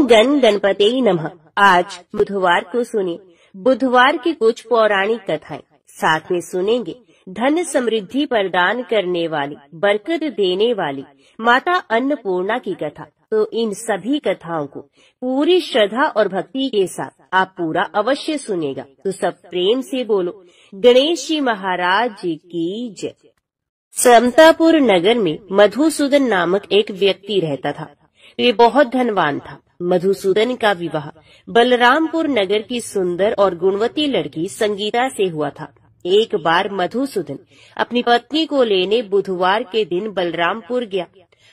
गण गणपते नमः। आज बुधवार को सुनिए बुधवार की कुछ पौराणिक कथाएं। साथ में सुनेंगे धन समृद्धि प्रदान करने वाली, बरकत देने वाली माता अन्नपूर्णा की कथा। तो इन सभी कथाओं को पूरी श्रद्धा और भक्ति के साथ आप पूरा अवश्य सुनेगा। तो सब प्रेम से बोलो गणेश जी महाराज जी की जय। समतापुर नगर में मधुसूदन नामक एक व्यक्ति रहता था। वे बहुत धनवान था। मधुसूदन का विवाह बलरामपुर नगर की सुंदर और गुणवती लड़की संगीता से हुआ था। एक बार मधुसूदन अपनी पत्नी को लेने बुधवार के दिन बलरामपुर गया।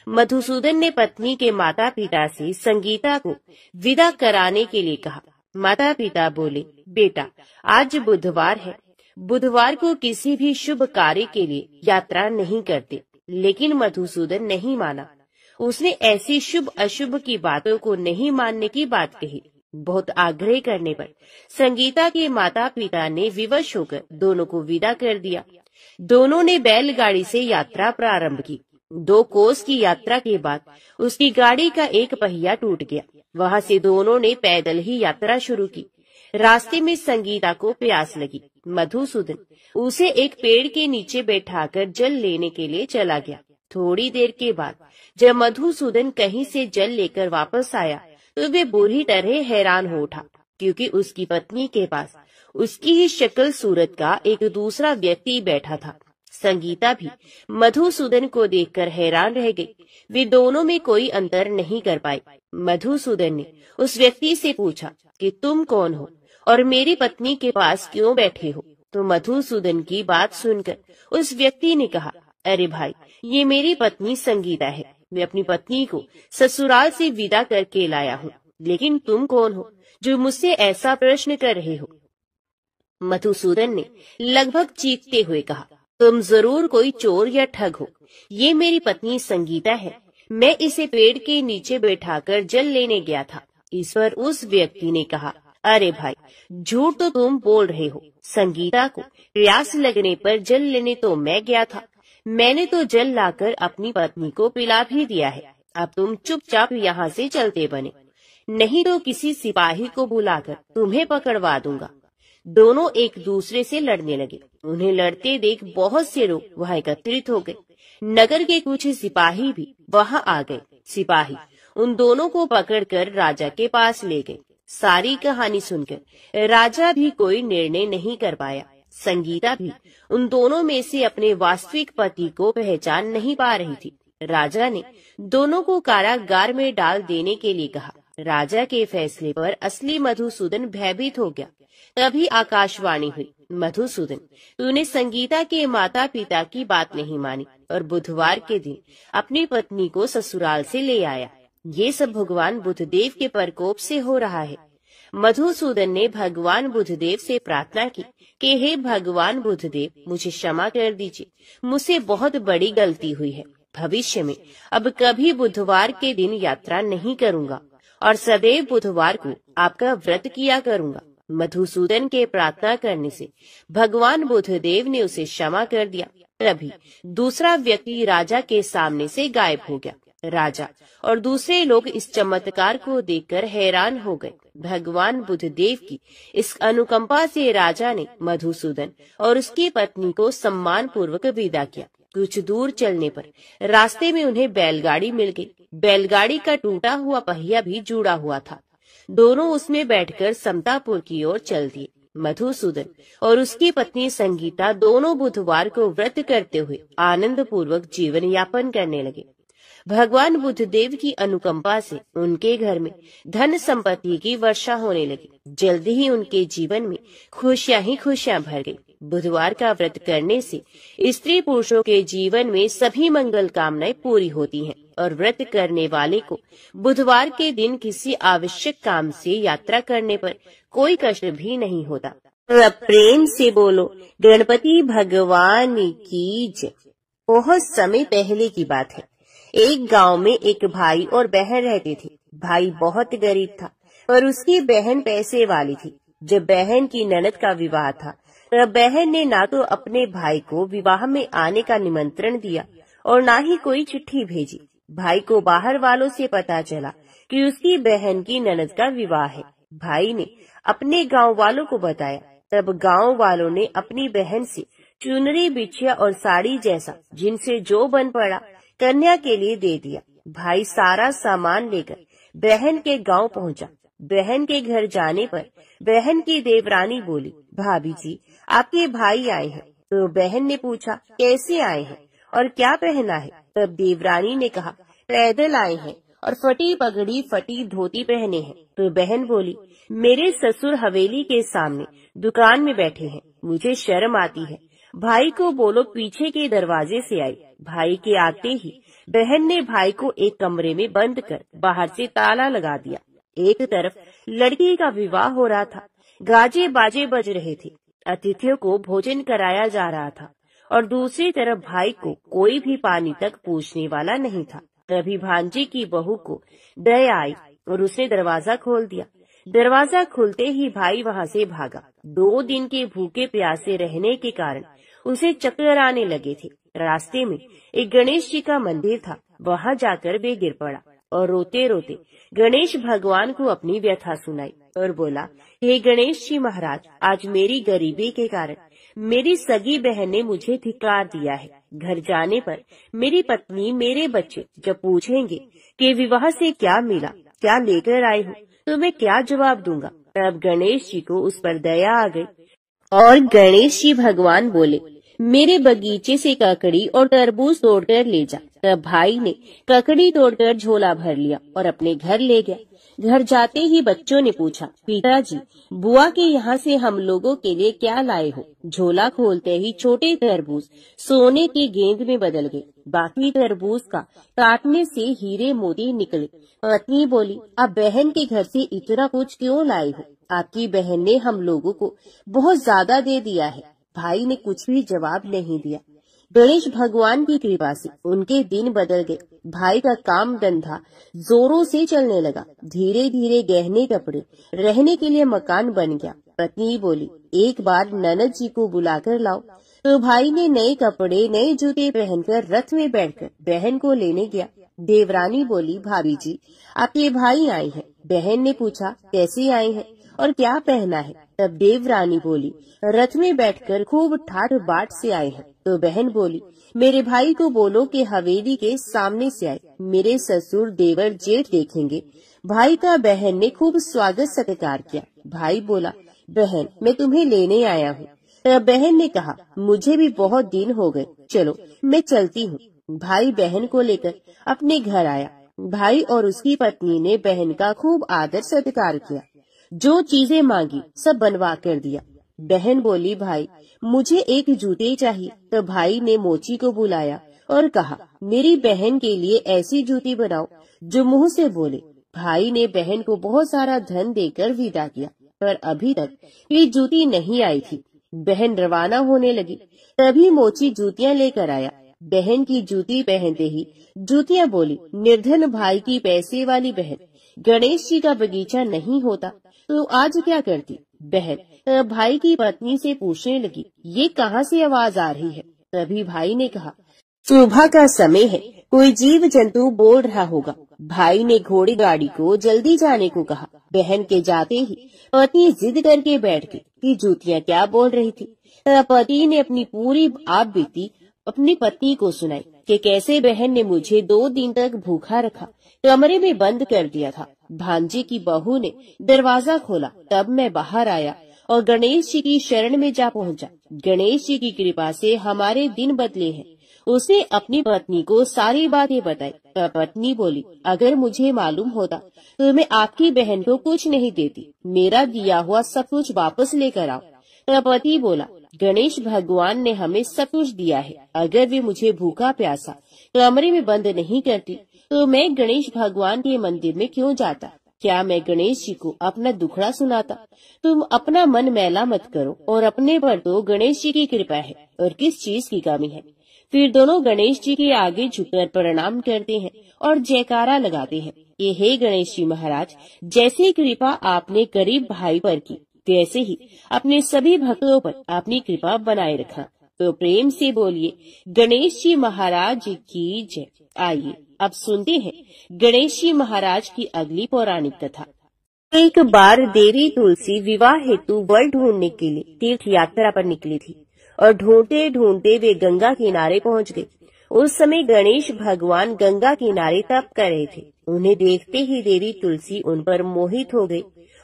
मधुसूदन ने पत्नी के माता पिता से संगीता को विदा कराने के लिए कहा। माता पिता बोले, बेटा आज बुधवार है, बुधवार को किसी भी शुभ कार्य के लिए यात्रा नहीं करते। लेकिन मधुसूदन नहीं माना। उसने ऐसी शुभ अशुभ की बातों को नहीं मानने की बात कही। बहुत आग्रह करने पर संगीता के माता पिता ने विवश होकर दोनों को विदा कर दिया। दोनों ने बैलगाड़ी से यात्रा प्रारंभ की। 2 कोस की यात्रा के बाद उसकी गाड़ी का एक पहिया टूट गया। वहां से दोनों ने पैदल ही यात्रा शुरू की। रास्ते में संगीता को प्यास लगी। मधुसूदन उसे एक पेड़ के नीचे बैठाकर जल लेने के लिए चला गया। थोड़ी देर के बाद जब मधुसूदन कहीं से जल लेकर वापस आया तो वे बुरी तरह हैरान हो उठा, क्योंकि उसकी पत्नी के पास उसकी ही शक्ल सूरत का एक दूसरा व्यक्ति बैठा था। संगीता भी मधुसूदन को देखकर हैरान रह गई। वे दोनों में कोई अंतर नहीं कर पाई। मधुसूदन ने उस व्यक्ति से पूछा कि तुम कौन हो और मेरी पत्नी के पास क्यों बैठे हो? तो मधुसूदन की बात सुनकर उस व्यक्ति ने कहा, अरे भाई, ये मेरी पत्नी संगीता है। मैं अपनी पत्नी को ससुराल से विदा करके लाया हूँ। लेकिन तुम कौन हो जो मुझसे ऐसा प्रश्न कर रहे हो? मधुसूदन ने लगभग चीखते हुए कहा, तुम जरूर कोई चोर या ठग हो। ये मेरी पत्नी संगीता है। मैं इसे पेड़ के नीचे बैठाकर जल लेने गया था। इस पर उस व्यक्ति ने कहा, अरे भाई, झूठ तो तुम बोल रहे हो। संगीता को प्यास लगने पर जल लेने तो मैं गया था। मैंने तो जल लाकर अपनी पत्नी को पिला भी दिया है। अब तुम चुपचाप यहाँ से चलते बने, नहीं तो किसी सिपाही को बुलाकर तुम्हें पकड़वा दूंगा। दोनों एक दूसरे से लड़ने लगे। उन्हें लड़ते देख बहुत से लोग वहाँ एकत्रित हो गए। नगर के कुछ सिपाही भी वहाँ आ गए। सिपाही उन दोनों को पकड़कर राजा के पास ले गए। सारी कहानी सुनकर राजा भी कोई निर्णय नहीं कर पाया। संगीता भी उन दोनों में से अपने वास्तविक पति को पहचान नहीं पा रही थी। राजा ने दोनों को कारागार में डाल देने के लिए कहा। राजा के फैसले पर असली मधुसूदन भयभीत हो गया। तभी आकाशवाणी हुई, मधुसूदन, तूने संगीता के माता पिता की बात नहीं मानी और बुधवार के दिन अपनी पत्नी को ससुराल से ले आया। ये सब भगवान बुधदेव के प्रकोप से हो रहा है। मधुसूदन ने भगवान बुधदेव से प्रार्थना की कि हे भगवान बुधदेव, मुझे क्षमा कर दीजिए। मुझसे बहुत बड़ी गलती हुई है। भविष्य में अब कभी बुधवार के दिन यात्रा नहीं करूंगा और सदैव बुधवार को आपका व्रत किया करूंगा। मधुसूदन के प्रार्थना करने से भगवान बुधदेव ने उसे क्षमा कर दिया। तभी दूसरा व्यक्ति राजा के सामने से गायब हो गया। राजा और दूसरे लोग इस चमत्कार को देखकर हैरान हो गए। भगवान बुधदेव की इस अनुकंपा से राजा ने मधुसूदन और उसकी पत्नी को सम्मान पूर्वक विदा किया। कुछ दूर चलने पर रास्ते में उन्हें बैलगाड़ी मिल गई। बैलगाड़ी का टूटा हुआ पहिया भी जुड़ा हुआ था। दोनों उसमें बैठकर समतापुर की ओर चल दिए। मधुसूदन और उसकी पत्नी संगीता दोनों बुधवार को व्रत करते हुए आनंद पूर्वक जीवन यापन करने लगे। भगवान बुधदेव की अनुकंपा से उनके घर में धन संपत्ति की वर्षा होने लगी। जल्दी ही उनके जीवन में खुशियां ही खुशियां भर गई। बुधवार का व्रत करने से स्त्री पुरुषों के जीवन में सभी मंगल कामनाएं पूरी होती हैं और व्रत करने वाले को बुधवार के दिन किसी आवश्यक काम से यात्रा करने पर कोई कष्ट भी नहीं होता। तो प्रेम से बोलो गणपति भगवान की जय। बहुत समय पहले की बात है। एक गांव में एक भाई और बहन रहते थे। भाई बहुत गरीब था और उसकी बहन पैसे वाली थी। जब बहन की ननद का विवाह था तब बहन ने ना तो अपने भाई को विवाह में आने का निमंत्रण दिया और ना ही कोई चिट्ठी भेजी। भाई को बाहर वालों से पता चला कि उसकी बहन की ननद का विवाह है। भाई ने अपने गांव वालों को बताया। तब गांव वालों ने अपनी बहन से चुनरी, बिछिया और साड़ी जैसा जिनसे जो बन पड़ा कन्या के लिए दे दिया। भाई सारा सामान लेकर बहन के गांव पहुंचा। बहन के घर जाने पर बहन की देवरानी बोली, भाभी जी आपके भाई आए हैं। तो बहन ने पूछा, कैसे आए हैं और क्या पहना है? तब देवरानी ने कहा, पैदल आए हैं और फटी पगड़ी फटी धोती पहने हैं। तो बहन बोली, मेरे ससुर हवेली के सामने दुकान में बैठे हैं, मुझे शर्म आती है। भाई को बोलो पीछे के दरवाजे से आए। भाई के आते ही बहन ने भाई को एक कमरे में बंद कर बाहर से ताला लगा दिया। एक तरफ लड़की का विवाह हो रहा था, गाजे बाजे बज रहे थे, अतिथियों को भोजन कराया जा रहा था और दूसरी तरफ भाई को कोई भी पानी तक पूछने वाला नहीं था। तभी भांजे की बहू को दया आई और उसने दरवाजा खोल दिया। दरवाजा खुलते ही भाई वहां से भागा। 2 दिन के भूखे प्यासे रहने के कारण उसे चक्कर आने लगे थे। रास्ते में एक गणेश जी का मंदिर था, वहां जाकर वे गिर पड़ा और रोते रोते गणेश भगवान को अपनी व्यथा सुनाई और बोला, हे गणेश जी महाराज, आज मेरी गरीबी के कारण मेरी सगी बहन ने मुझे धिक्कार दिया है। घर जाने पर मेरी पत्नी, मेरे बच्चे जब पूछेंगे कि विवाह से क्या मिला, क्या लेकर आए हो, तो मैं क्या जवाब दूंगा? तब गणेश जी को उस पर दया आ गई और गणेश जी भगवान बोले, मेरे बगीचे से ककड़ी और तरबूज तोड़कर ले जा। तब भाई ने ककड़ी तोड़कर झोला भर लिया और अपने घर ले गया। घर जाते ही बच्चों ने पूछा, पिताजी बुआ के यहाँ से हम लोगों के लिए क्या लाए हो? झोला खोलते ही छोटे तरबूज सोने की गेंद में बदल गए। बाकी तरबूज का काटने से हीरे मोती निकले। पत्नी बोली, अब बहन के घर से इतना कुछ क्यों लाए हो? आपकी बहन ने हम लोगों को बहुत ज्यादा दे दिया है। भाई ने कुछ भी जवाब नहीं दिया। गणेश भगवान की कृपा से उनके दिन बदल गए। भाई का काम धंधा जोरों से चलने लगा। धीरे धीरे गहने कपड़े, रहने के लिए मकान बन गया। पत्नी बोली, एक बार ननद जी को बुलाकर लाओ। तो भाई ने नए कपड़े, नए जूते पहनकर रथ में बैठकर बहन को लेने गया। देवरानी बोली, भाभी जी आपके भाई आए हैं। बहन ने पूछा, कैसे आए हैं और क्या पहना है? तब देवरानी बोली, रथ में बैठकर खूब ठाठ बाट से आए हैं। तो बहन बोली, मेरे भाई को बोलो कि हवेली के सामने से आए, मेरे ससुर देवर जेठ देखेंगे। भाई का बहन ने खूब स्वागत सत्कार किया। भाई बोला, बहन मैं तुम्हें लेने आया हूँ। तब बहन ने कहा, मुझे भी बहुत दिन हो गए, चलो मैं चलती हूँ। भाई बहन को लेकर अपने घर आया। भाई और उसकी पत्नी ने बहन का खूब आदर सत्कार किया। जो चीजें मांगी सब बनवा कर दिया। बहन बोली, भाई मुझे एक जूते चाहिए। तो भाई ने मोची को बुलाया और कहा, मेरी बहन के लिए ऐसी जूती बनाओ जो मुंह से बोले। भाई ने बहन को बहुत सारा धन देकर विदा किया, पर अभी तक ये जूती नहीं आई थी। बहन रवाना होने लगी, तभी मोची जूतियां लेकर आया। बहन की जूती पहनते ही जूतियां बोली, निर्धन भाई की पैसे वाली बहन, गणेश जी का बगीचा नहीं होता तो आज क्या करती? बहन भाई की पत्नी से पूछने लगी, ये कहाँ से आवाज आ रही है? तभी भाई ने कहा, सुबह का समय है, कोई जीव जंतु बोल रहा होगा। भाई ने घोड़ी गाड़ी को जल्दी जाने को कहा। बहन के जाते ही पत्नी जिद करके बैठ गई कि जूतियां क्या बोल रही थी। पति ने अपनी पूरी आप बीती अपनी पत्नी को सुनाई कि कैसे बहन ने मुझे 2 दिन तक भूखा रखा, कमरे में बंद कर दिया था। भांजे की बहू ने दरवाजा खोला, तब मैं बाहर आया और गणेश जी की शरण में जा पहुंचा। गणेश जी की कृपा से हमारे दिन बदले हैं। उसने अपनी पत्नी को सारी बातें बताई। पत्नी बोली, अगर मुझे मालूम होता तो मैं आपकी बहन को कुछ नहीं देती, मेरा दिया हुआ सब कुछ वापस लेकर आओ। पति बोला, गणेश भगवान ने हमें सब कुछ दिया है, अगर वे मुझे भूखा प्यासा कमरे में बंद नहीं करती तो मैं गणेश भगवान के मंदिर में क्यों जाता? क्या मैं गणेश जी को अपना दुखड़ा सुनाता? तुम अपना मन मैला मत करो, और अपने पर तो गणेश जी की कृपा है और किस चीज की कमी है। फिर दोनों गणेश जी के आगे झुककर प्रणाम करते हैं और जयकारा लगाते हैं, ये हे गणेश जी महाराज, जैसी कृपा आपने गरीब भाई पर की, वैसे ही अपने सभी भक्तों पर अपनी कृपा बनाए रखा। तो प्रेम से बोलिए गणेश जी महाराज की जय। आइए अब सुनते हैं गणेश जी महाराज की अगली पौराणिक कथा। एक बार देवी तुलसी विवाह हेतु वर ढूंढने के लिए तीर्थ यात्रा पर निकली थी और ढूंढते ढूंढते वे गंगा किनारे पहुंच गए। उस समय गणेश भगवान गंगा किनारे तप कर रहे थे। उन्हें देखते ही देवी तुलसी उन पर मोहित हो गई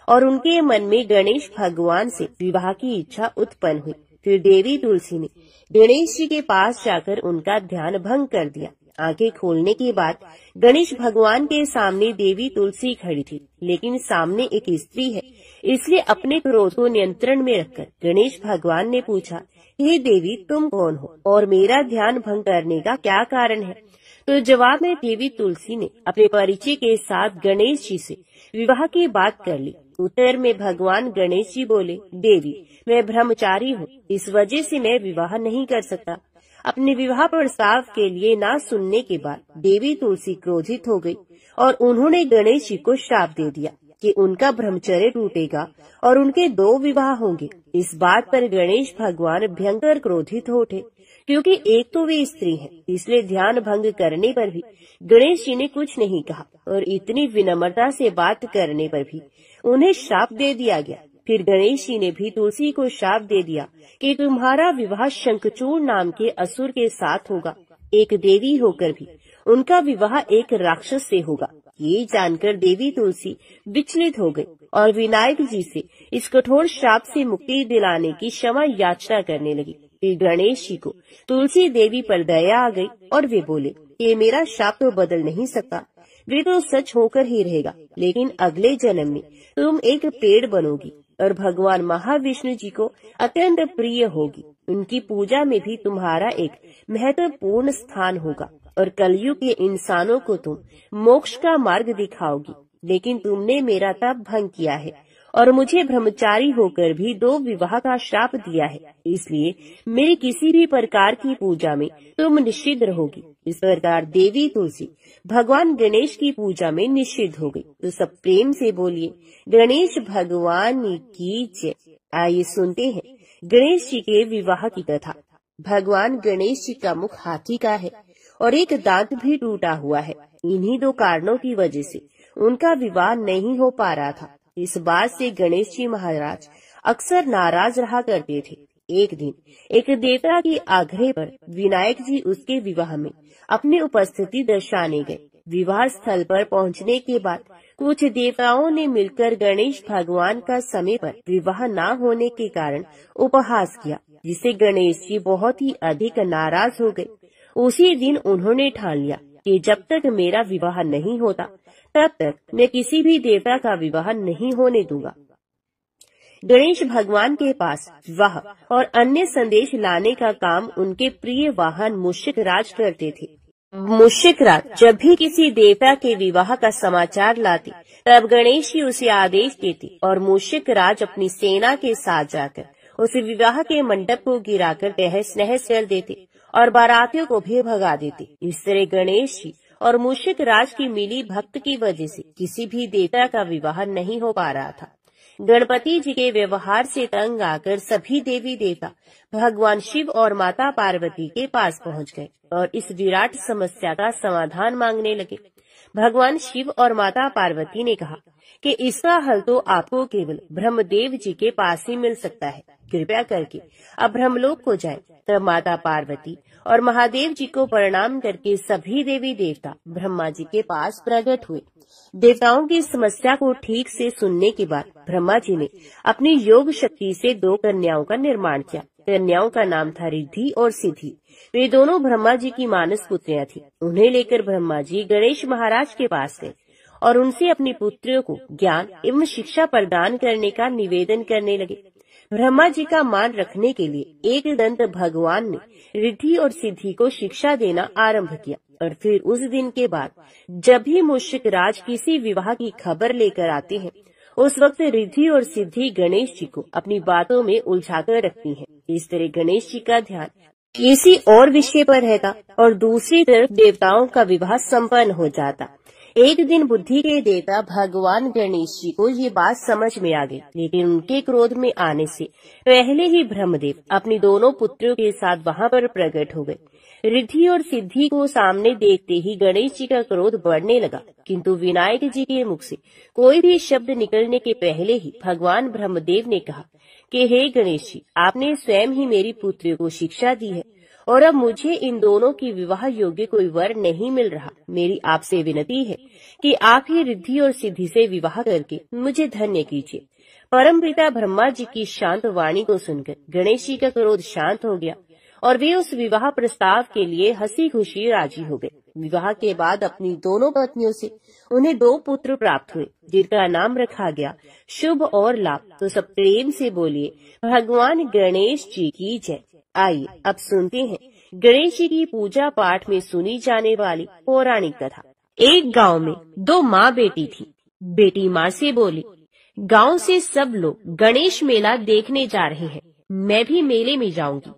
और उनके मन में गणेश भगवान से विवाह की इच्छा उत्पन्न हुई। फिर देवी तुलसी ने गणेश जी के पास जाकर उनका ध्यान भंग कर दिया। आंखें खोलने के बाद गणेश भगवान के सामने देवी तुलसी खड़ी थी, लेकिन सामने एक स्त्री है, इसलिए अपने क्रोध को नियंत्रण में रखकर गणेश भगवान ने पूछा, हे देवी तुम कौन हो और मेरा ध्यान भंग करने का क्या कारण है? तो जवाब में देवी तुलसी ने अपने परिचय के साथ गणेश जी से विवाह की बात कर ली। उत्तर में भगवान गणेश जी बोले, देवी मैं ब्रह्मचारी हूँ, इस वजह से मैं विवाह नहीं कर सकता। अपने विवाह प्रस्ताव के लिए ना सुनने के बाद देवी तुलसी क्रोधित हो गई और उन्होंने गणेश जी को श्राप दे दिया कि उनका ब्रह्मचर्य टूटेगा और उनके 2 विवाह होंगे। इस बात पर गणेश भगवान भयंकर क्रोधित हो उठे, क्योंकि एक तो वे स्त्री हैं, इसलिए ध्यान भंग करने पर भी गणेश जी ने कुछ नहीं कहा और इतनी विनम्रता से बात करने पर भी उन्हें श्राप दे दिया गया। फिर गणेश जी ने भी तुलसी को श्राप दे दिया कि तुम्हारा विवाह शंखचूड़ नाम के असुर के साथ होगा। एक देवी होकर भी उनका विवाह एक राक्षस से होगा। ये जानकर देवी तुलसी विचलित हो गई और विनायक जी से इस कठोर श्राप से मुक्ति दिलाने की क्षमा याचना करने लगी। फिर गणेश जी को तुलसी देवी पर दया आ गई और वे बोले, ये मेरा श्राप तो बदल नहीं सकता, वे तो सच होकर ही रहेगा, लेकिन अगले जन्म में तुम एक पेड़ बनोगी और भगवान महाविष्णु जी को अत्यंत प्रिय होगी। उनकी पूजा में भी तुम्हारा एक महत्वपूर्ण स्थान होगा और कलयुग के इंसानों को तुम मोक्ष का मार्ग दिखाओगी। लेकिन तुमने मेरा तप भंग किया है और मुझे ब्रह्मचारी होकर भी 2 विवाह का श्राप दिया है, इसलिए मेरी किसी भी प्रकार की पूजा में तुम निषिद्ध रहोगी। इस प्रकार देवी तुलसी भगवान गणेश की पूजा में निषिद्ध हो गई। तो सब प्रेम से बोलिए गणेश भगवान की जय। आइए सुनते हैं गणेश जी के विवाह की कथा। भगवान गणेश जी का मुख हाथी का है और एक दांत भी टूटा हुआ है। इन्हीं 2 कारणों की वजह से उनका विवाह नहीं हो पा रहा था। इस बात से गणेश जी महाराज अक्सर नाराज रहा करते थे। एक दिन एक देवता के आग्रह पर विनायक जी उसके विवाह में अपनी उपस्थिति दर्शाने गए। विवाह स्थल पर पहुंचने के बाद कुछ देवताओं ने मिलकर गणेश भगवान का समय पर विवाह न होने के कारण उपहास किया, जिससे गणेश जी बहुत ही अधिक नाराज हो गए। उसी दिन उन्होंने ठान लिया कि जब तक मेरा विवाह नहीं होता तब तक मैं किसी भी देवता का विवाह नहीं होने दूंगा। गणेश भगवान के पास विवाह और अन्य संदेश लाने का काम उनके प्रिय वाहन मूषिक राज करते थे। मूषिक राज जब भी किसी देवता के विवाह का समाचार लाते, तब गणेश जी उसे आदेश देते और मूषिक राज अपनी सेना के साथ जाकर उस विवाह के मंडप को गिराकर तहस नहस कर देते और बारातियों को भी भगा देते। इस तरह गणेश जी और मूषिक राज की मिली भक्त की वजह से किसी भी देवता का विवाह नहीं हो पा रहा था। गणपति जी के व्यवहार से तंग आकर सभी देवी देवता भगवान शिव और माता पार्वती के पास पहुंच गए और इस विराट समस्या का समाधान मांगने लगे। भगवान शिव और माता पार्वती ने कहा कि इसका हल तो आपको केवल ब्रह्मदेव जी के पास ही मिल सकता है। कृपया करके अब ब्रह्मलोक को जाएं। तब माता पार्वती और महादेव जी को प्रणाम करके सभी देवी देवता ब्रह्मा जी के पास प्रकट हुए। देवताओं की समस्या को ठीक से सुनने के बाद ब्रह्मा जी ने अपनी योग शक्ति से 2 कन्याओं का निर्माण किया। कन्याओं का नाम था रिद्धि और सिद्धि। वे दोनों ब्रह्मा जी की मानस पुत्रियां थी। उन्हें लेकर ब्रह्मा जी गणेश महाराज के पास गए और उनसे अपनी पुत्रियों को ज्ञान एवं शिक्षा प्रदान करने का निवेदन करने लगे। ब्रह्मा जी का मान रखने के लिए एक दंत भगवान ने रिद्धि और सिद्धि को शिक्षा देना आरंभ किया और फिर उस दिन के बाद जब भी मूषिक राज किसी विवाह की खबर लेकर आते हैं, उस वक्त रिद्धि और सिद्धि गणेश जी को अपनी बातों में उलझाकर रखती हैं। इस तरह गणेश जी का ध्यान किसी और विषय पर रहता और दूसरी तरफ देवताओं का विवाह संपन्न हो जाता। एक दिन बुद्धि के देवता भगवान गणेश जी को ये बात समझ में आ गई, लेकिन उनके क्रोध में आने से पहले ही ब्रह्मदेव अपने दोनों पुत्रों के साथ वहां पर प्रकट हो गए। रिद्धि और सिद्धि को सामने देखते ही गणेश जी का क्रोध बढ़ने लगा, किंतु विनायक जी के मुख से कोई भी शब्द निकलने के पहले ही भगवान ब्रह्मदेव ने कहा कि हे गणेश जी, आपने स्वयं ही मेरी पुत्रियों को शिक्षा दी है और अब मुझे इन दोनों की विवाह योग्य कोई वर नहीं मिल रहा। मेरी आपसे विनती है कि आप ही रिद्धि और सिद्धि से विवाह करके मुझे धन्य कीजिए। परमपिता ब्रह्मा जी की शांत वाणी को सुनकर गणेश जी का क्रोध शांत हो गया और वे उस विवाह प्रस्ताव के लिए हंसी खुशी राजी हो गए। विवाह के बाद अपनी दोनों पत्नियों से उन्हें 2 पुत्र प्राप्त हुए, जिनका नाम रखा गया शुभ और लाभ। तो सब प्रेम से बोलिए, भगवान गणेश जी की जय। आइए अब सुनते हैं गणेश जी की पूजा पाठ में सुनी जाने वाली पौराणिक कथा। एक गांव में 2 माँ बेटी थी। बेटी माँ से बोली, गांव से सब लोग गणेश मेला देखने जा रहे हैं, मैं भी मेले में जाऊंगी।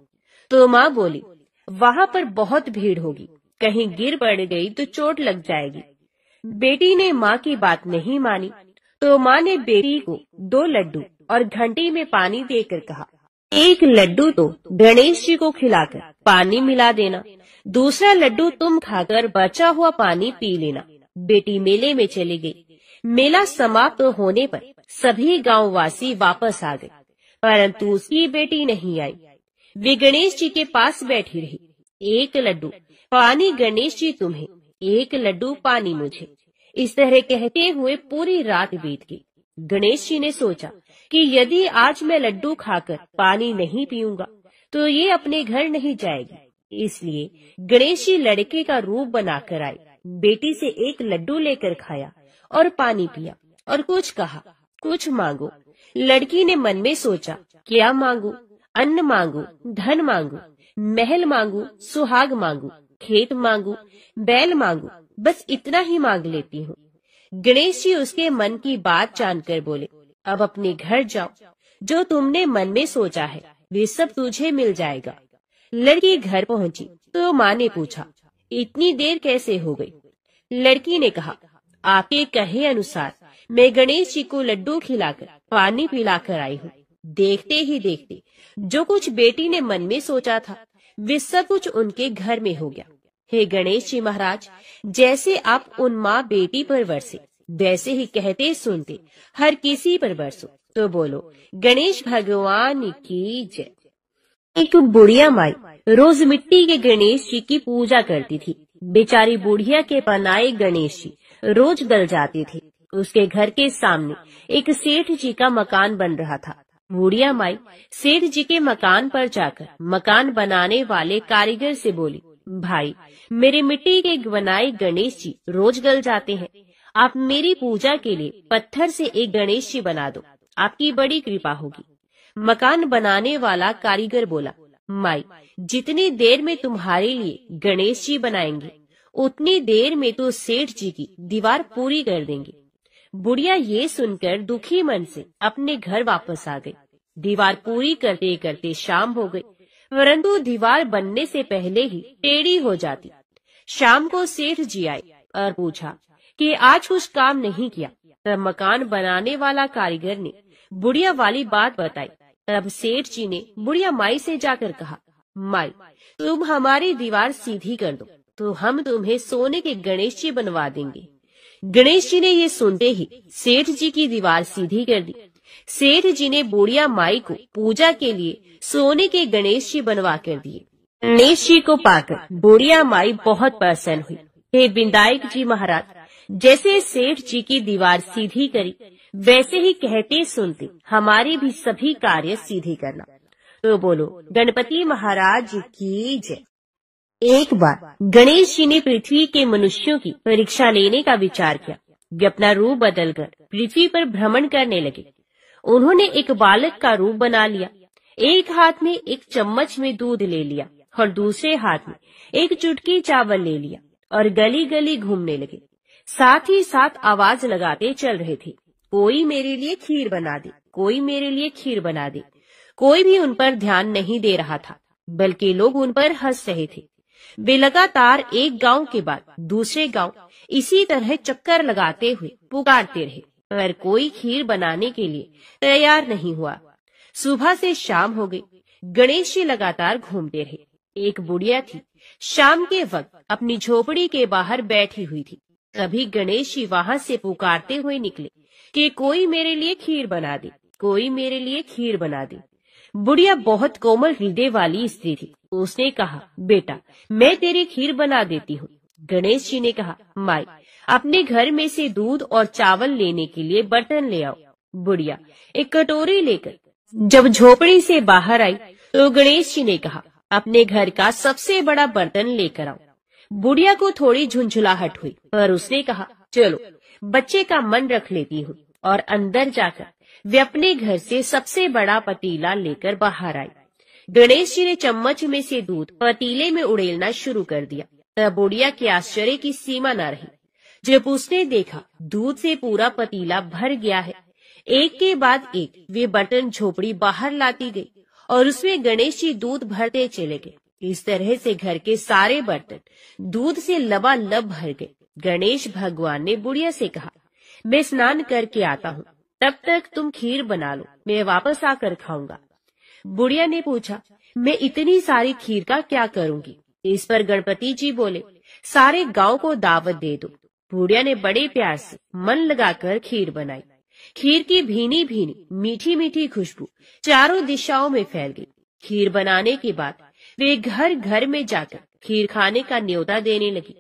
तो माँ बोली, वहाँ पर बहुत भीड़ होगी, कहीं गिर पड़ गई तो चोट लग जाएगी। बेटी ने माँ की बात नहीं मानी, तो माँ ने बेटी को 2 लड्डू और घंटी में पानी देकर कहा, एक लड्डू तो गणेश जी को खिलाकर पानी मिला देना, दूसरा लड्डू तुम खाकर बचा हुआ पानी पी लेना। बेटी मेले में चली गई। मेला समाप्त होने पर सभी गांववासी वापस आ गए, परंतु उसकी बेटी नहीं आई। वे गणेश जी के पास बैठी रही। एक लड्डू पानी गणेश जी तुम्हें, एक लड्डू पानी मुझे, इस तरह कहते हुए पूरी रात बीत गई। गणेश जी ने सोचा कि यदि आज मैं लड्डू खाकर पानी नहीं पीऊंगा तो ये अपने घर नहीं जाएगी। इसलिए गणेश जी लड़के का रूप बनाकर आए, बेटी से एक लड्डू लेकर खाया और पानी पिया और कुछ कहा, कुछ मांगो। लड़की ने मन में सोचा, क्या मांगू? अन्न मांगू, धन मांगू, महल मांगू, सुहाग मांगू, खेत मांगू, बैल मांगू, बस इतना ही मांग लेती हूँ। गणेश जी उसके मन की बात जानकर बोले, अब अपने घर जाओ, जो तुमने मन में सोचा है वे सब तुझे मिल जाएगा। लड़की घर पहुंची तो माँ ने पूछा, इतनी देर कैसे हो गई? लड़की ने कहा, आपके कहे अनुसार मैं गणेश जी को लड्डू खिलाकर पानी पिलाकर आई हूँ। देखते ही देखते जो कुछ बेटी ने मन में सोचा था वे सब कुछ उनके घर में हो गया। हे गणेश जी महाराज, जैसे आप उन माँ बेटी पर बरसे वैसे ही कहते सुनते हर किसी पर बरसो। तो बोलो, गणेश भगवान की जय। एक बुढ़िया माई रोज मिट्टी के गणेश जी की पूजा करती थी। बेचारी बुढ़िया के बनाए गणेश जी रोज गल जाते थे। उसके घर के सामने एक सेठ जी का मकान बन रहा था। बुढ़िया माई सेठ जी के मकान पर जाकर मकान बनाने वाले कारीगर से बोली, भाई, मेरे मिट्टी के बनाए गणेश जी रोज गल जाते हैं, आप मेरी पूजा के लिए पत्थर से एक गणेश जी बना दो, आपकी बड़ी कृपा होगी। मकान बनाने वाला कारीगर बोला, माई, जितनी देर में तुम्हारे लिए गणेश जी बनाएंगे उतनी देर में तो सेठ जी की दीवार पूरी कर देंगे। बुढ़िया ये सुनकर दुखी मन से अपने घर वापस आ गई। दीवार पूरी करते करते शाम हो गई, परंतु दीवार बनने से पहले ही टेढ़ी हो जाती। शाम को सेठ जी आए और पूछा कि आज कुछ काम नहीं किया। तब मकान बनाने वाला कारीगर ने बुढ़िया वाली बात बताई। तब सेठ जी ने बुढ़िया माई से जाकर कहा, माई, तुम हमारी दीवार सीधी कर दो तो हम तुम्हें सोने के गणेश जी बनवा देंगे। गणेश जी ने ये सुनते ही सेठ जी की दीवार सीधी कर दी। सेठ जी ने बुढ़िया माई को पूजा के लिए सोने के गणेश जी बनवा कर दिए। गणेश जी को पाकर बुढ़िया माई बहुत प्रसन्न हुई। हे विनायक जी महाराज, जैसे सेठ जी की दीवार सीधी करी वैसे ही कहते सुनते हमारे भी सभी कार्य सीधे करना। तो बोलो, गणपति महाराज की जय। एक बार गणेश जी ने पृथ्वी के मनुष्यों की परीक्षा लेने का विचार किया। वे अपना रूप बदलकर पृथ्वी पर भ्रमण करने लगे। उन्होंने एक बालक का रूप बना लिया। एक हाथ में एक चम्मच में दूध ले लिया और दूसरे हाथ में एक चुटकी चावल ले लिया और गली गली घूमने लगे। साथ ही साथ आवाज लगाते चल रहे थे, कोई मेरे लिए खीर बना दे, कोई मेरे लिए खीर बना दे। कोई भी उन पर ध्यान नहीं दे रहा था, बल्कि लोग उन पर हंस रहे थे। वे लगातार एक गांव के बाद दूसरे गांव इसी तरह चक्कर लगाते हुए पुकारते रहे, पर कोई खीर बनाने के लिए तैयार नहीं हुआ। सुबह से शाम हो गई। गणेश जी लगातार घूमते रहे। एक बुढ़िया थी, शाम के वक्त अपनी झोपड़ी के बाहर बैठी हुई थी। तभी गणेश जी वहां से पुकारते हुए निकले कि कोई मेरे लिए खीर बना दे, कोई मेरे लिए खीर बना दे। बुढ़िया बहुत कोमल हृदय वाली स्त्री थी। उसने कहा, बेटा मैं तेरी खीर बना देती हूँ। गणेश जी ने कहा, माई अपने घर में से दूध और चावल लेने के लिए बर्तन ले आओ। बुढ़िया एक कटोरी लेकर जब झोपड़ी से बाहर आई तो गणेश जी ने कहा, अपने घर का सबसे बड़ा बर्तन लेकर आओ। बुढ़िया को थोड़ी झुंझुलाहट हुई, पर उसने कहा, चलो बच्चे का मन रख लेती हूँ, और अंदर जाकर वे अपने घर से सबसे बड़ा पतीला लेकर बाहर आई। गणेश जी ने चम्मच में से दूध पतीले में उड़ेलना शुरू कर दिया। तब बुढ़िया के आश्चर्य की सीमा न रही जब उसने देखा दूध से पूरा पतीला भर गया है। एक के बाद एक वे बर्तन झोपड़ी बाहर लाती गई और उसमें गणेश जी दूध भरते चले गए। इस तरह से घर के सारे बर्तन दूध से लबालब भर गए। गणेश भगवान ने बुढ़िया से कहा, मैं स्नान करके आता हूँ, तब तक तुम खीर बना लो, मैं वापस आकर खाऊंगा। बुढ़िया ने पूछा, मैं इतनी सारी खीर का क्या करूंगी? इस पर गणपति जी बोले, सारे गांव को दावत दे दो। बुढ़िया ने बड़े प्यार से मन लगाकर खीर बनाई। खीर की भीनी भीनी मीठी मीठी खुशबू चारों दिशाओं में फैल गई। खीर बनाने के बाद वे घर घर में जाकर खीर खाने का न्योता देने लगी।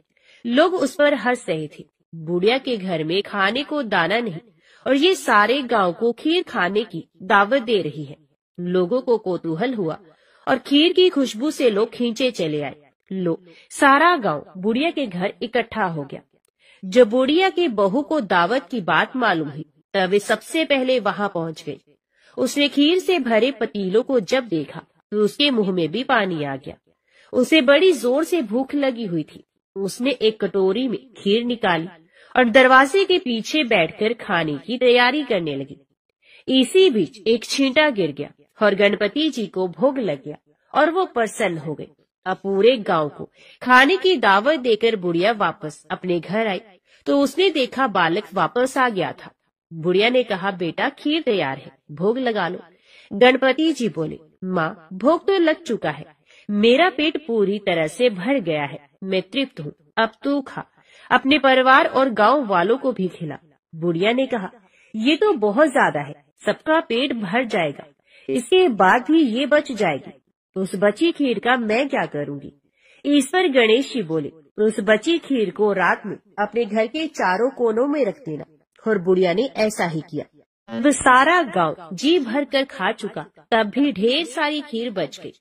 लोग उस पर हंस रहे थे। बुढ़िया के घर में खाने को दाना नहीं और ये सारे गांव को खीर खाने की दावत दे रही है। लोगों को कौतूहल हुआ और खीर की खुशबू से लोग खींचे चले आए। सारा गांव बुढ़िया के घर इकट्ठा हो गया। जब बुढ़िया के बहू को दावत की बात मालूम हुई तब वे सबसे पहले वहां पहुंच गई। उसने खीर से भरे पतीलों को जब देखा तो उसके मुंह में भी पानी आ गया। उसे बड़ी जोर से भूख लगी हुई थी। उसने एक कटोरी में खीर निकाली और दरवाजे के पीछे बैठकर खाने की तैयारी करने लगी। इसी बीच एक छींटा गिर गया और गणपति जी को भोग लग गया और वो प्रसन्न हो गए। अब पूरे गांव को खाने की दावत देकर बुढ़िया वापस अपने घर आई तो उसने देखा बालक वापस आ गया था। बुढ़िया ने कहा, बेटा खीर तैयार है, भोग लगा लो। गणपति जी बोले, माँ भोग तो लग चुका है, मेरा पेट पूरी तरह से भर गया है, मैं तृप्त हूँ, अब तू खा, अपने परिवार और गांव वालों को भी खिला। बुढ़िया ने कहा, ये तो बहुत ज्यादा है, सबका पेट भर जाएगा, इसके बाद भी ये बच जाएगी, उस बची खीर का मैं क्या करूँगी? इस पर गणेश जी बोले, उस बची खीर को रात में अपने घर के चारों कोनों में रख देना। और बुढ़िया ने ऐसा ही किया। अब सारा गांव जी भर कर खा चुका, तब भी ढेर सारी खीर बच गई।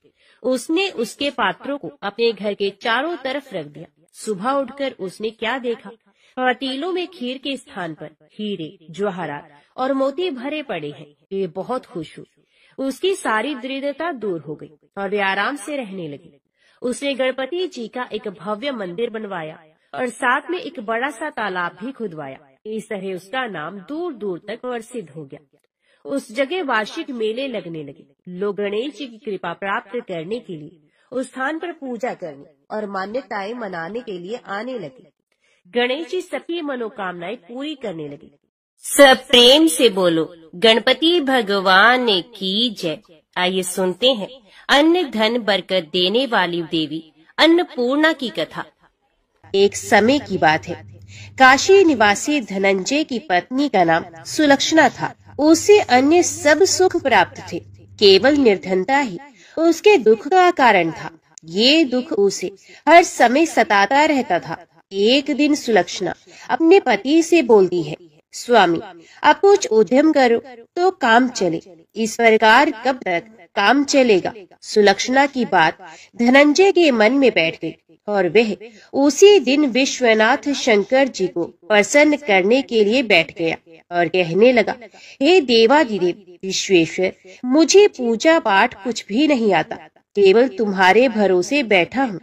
उसने उसके पात्रों को अपने घर के चारों तरफ रख दिया। सुबह उठकर उसने क्या देखा? पतीलों में खीर के स्थान पर हीरे, जवाहरात और मोती भरे पड़े हैं। वे बहुत खुश हुई। उसकी सारी दरिद्रता दूर हो गई और वे आराम से रहने लगे। उसने गणपति जी का एक भव्य मंदिर बनवाया और साथ में एक बड़ा सा तालाब भी खुदवाया। इस तरह उसका नाम दूर दूर तक प्रसिद्ध हो गया। उस जगह वार्षिक मेले लगने लगे। लोग गणेश जी की कृपा प्राप्त करने के लिए उस स्थान पर पूजा करने और मान्यताएं मनाने के लिए आने लगे। गणेश जी सबकी मनोकामनाएं पूरी करने लगे। सब प्रेम से बोलो, गणपति भगवान की जय। आइए सुनते हैं अन्न धन बरकत देने वाली देवी अन्नपूर्णा की कथा। एक समय की बात है, काशी निवासी धनंजय की पत्नी का नाम सुलक्षणा था। उसे अन्य सब सुख प्राप्त थे, केवल निर्धनता ही उसके दुख का कारण था। ये दुख उसे हर समय सताता रहता था। एक दिन सुलक्षणा अपने पति से बोलती है, स्वामी आप कुछ उद्यम करो तो काम चले, इस प्रकार कब तक काम चलेगा? सुलक्षणा की बात धनंजय के मन में बैठ गई और वह उसी दिन विश्वनाथ शंकर जी को प्रसन्न करने के लिए बैठ गया और कहने लगा, हे देवाधिदेव विश्वेश्वर, मुझे पूजा पाठ कुछ भी नहीं आता, केवल तुम्हारे भरोसे बैठा हूँ।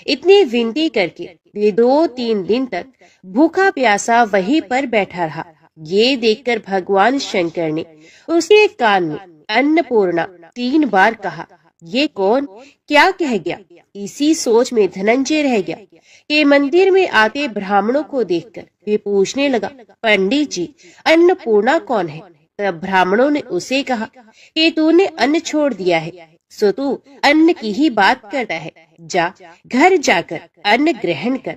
इतनी विनती करके वे 2-3 दिन तक भूखा प्यासा वहीं पर बैठा रहा। ये देखकर भगवान शंकर ने उसके कान में अन्नपूर्णा 3 बार कहा। ये कौन क्या कह गया? इसी सोच में धनंजय रह गया कि मंदिर में आते ब्राह्मणों को देखकर वे पूछने लगा, पंडित जी, अन्नपूर्णा कौन है? तब ब्राह्मणों ने उसे कहा कि तूने अन्न छोड़ दिया है, सो तू अन्न की ही बात करता है, जा घर जाकर अन्न ग्रहण कर।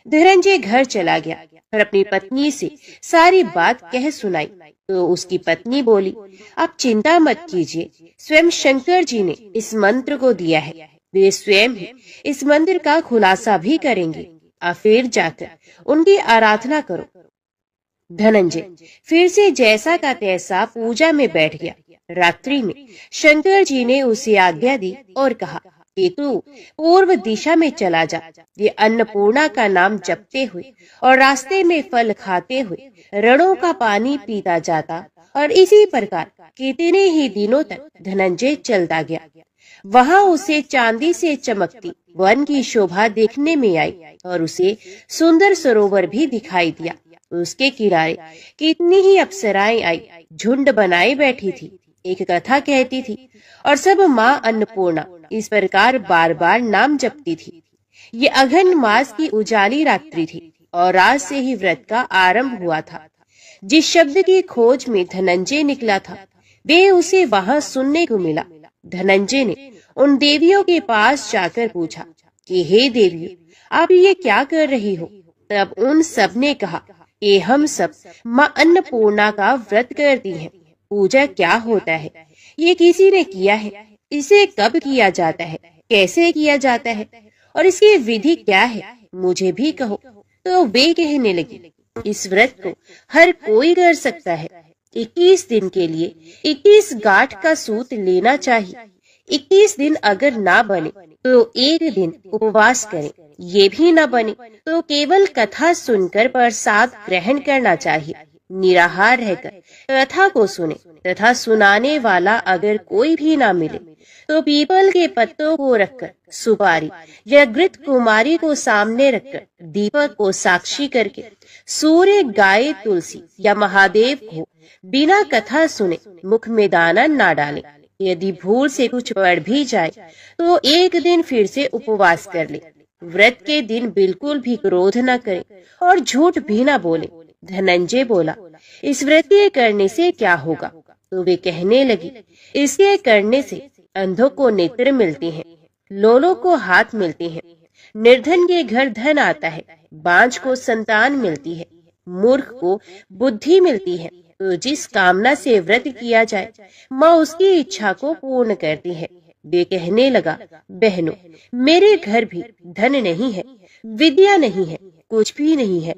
धनंजय घर चला गया और अपनी पत्नी से सारी बात कह सुनाई। तो उसकी पत्नी बोली, आप चिंता मत कीजिए, स्वयं शंकर जी ने इस मंत्र को दिया है, वे स्वयं ही इस मंत्र का खुलासा भी करेंगे। आप फिर जाकर उनकी आराधना करो। धनंजय फिर से जैसा का तैसा पूजा में बैठ गया। रात्रि में शंकर जी ने उसे आज्ञा दी और कहा कि तू पूर्व दिशा में चला जा। ये अन्नपूर्णा का नाम जपते हुए और रास्ते में फल खाते हुए रणों का पानी पीता जाता। और इसी प्रकार कितने ही दिनों तक धनंजय चलता गया। वहां उसे चांदी से चमकती वन की शोभा देखने में आई और उसे सुंदर सरोवर भी दिखाई दिया। उसके किनारे कितनी ही अप्सराएं आई, झुंड बनाए बैठी थी, एक कथा कहती थी और सब माँ अन्नपूर्णा इस प्रकार बार बार नाम जपती थी। ये अघन मास की उजाली रात्रि थी और आज से ही व्रत का आरंभ हुआ था। जिस शब्द की खोज में धनंजय निकला था वे उसे वहां सुनने को मिला। धनंजय ने उन देवियों के पास जाकर पूछा कि हे देवियों, आप ये क्या कर रही हो? तब उन सब ने कहा कि हम सब माँ अन्नपूर्णा का व्रत करती हैं। पूजा क्या होता है, ये किसी ने किया है, इसे कब किया जाता है, कैसे किया जाता है और इसकी विधि क्या है, मुझे भी कहो। तो वे कहने लगी, इस व्रत को हर कोई कर सकता है। 21 दिन के लिए 21 गांठ का सूत लेना चाहिए। 21 दिन अगर ना बने तो एक दिन उपवास करें, ये भी ना बने तो केवल कथा सुनकर प्रसाद ग्रहण करना चाहिए। निराहार रहकर कथा को सुने तथा सुनाने वाला अगर कोई भी ना मिले तो पीपल के पत्तों को रखकर सुपारी या घृत कुमारी को सामने रखकर दीपक को साक्षी करके सूर्य, गाय, तुलसी या महादेव को बिना कथा सुने मुख में दाना ना डाले। यदि भूल से कुछ पड़ भी जाए तो एक दिन फिर से उपवास कर ले। व्रत के दिन बिल्कुल भी क्रोध न करे और झूठ भी न बोले। धनंजय बोला, इस व्रत के करने से क्या होगा? तो वे कहने लगी, इसके करने से अंधों को नेत्र मिलते हैं, लोलों को हाथ मिलते हैं, निर्धन के घर धन आता है, बांझ को संतान मिलती है, मूर्ख को बुद्धि मिलती है। तो जिस कामना से व्रत किया जाए माँ उसकी इच्छा को पूर्ण करती है। वे कहने लगा, बहनों, मेरे घर भी धन नहीं है, विद्या नहीं है, कुछ भी नहीं है,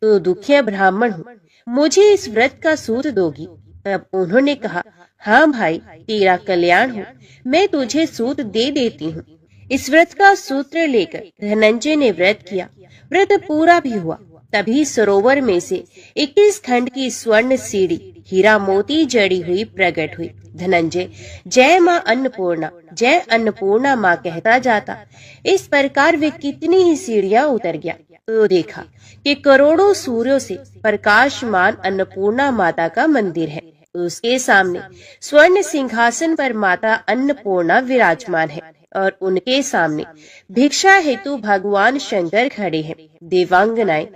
तो दुखिया ब्राह्मण हूँ, मुझे इस व्रत का सूत दोगी? तब उन्होंने कहा, हाँ भाई, तेरा कल्याण हो, मैं तुझे सूत दे देती हूँ। इस व्रत का सूत्र लेकर धनंजय ने व्रत किया। व्रत पूरा भी हुआ। तभी सरोवर में से 21 खंड की स्वर्ण सीढ़ी हीरा मोती जड़ी हुई प्रकट हुई। धनंजय जय माँ अन्नपूर्णा, जय अन्नपूर्णा माँ कहता जाता। इस प्रकार वे कितनी ही सीढ़ियां उतर गया तो देखा कि करोड़ों सूर्यों से प्रकाशमान अन्नपूर्णा माता का मंदिर है। उसके सामने स्वर्ण सिंहासन पर माता अन्नपूर्णा विराजमान है और उनके सामने भिक्षा हेतु भगवान शंकर खड़े हैं। देवांगनाएं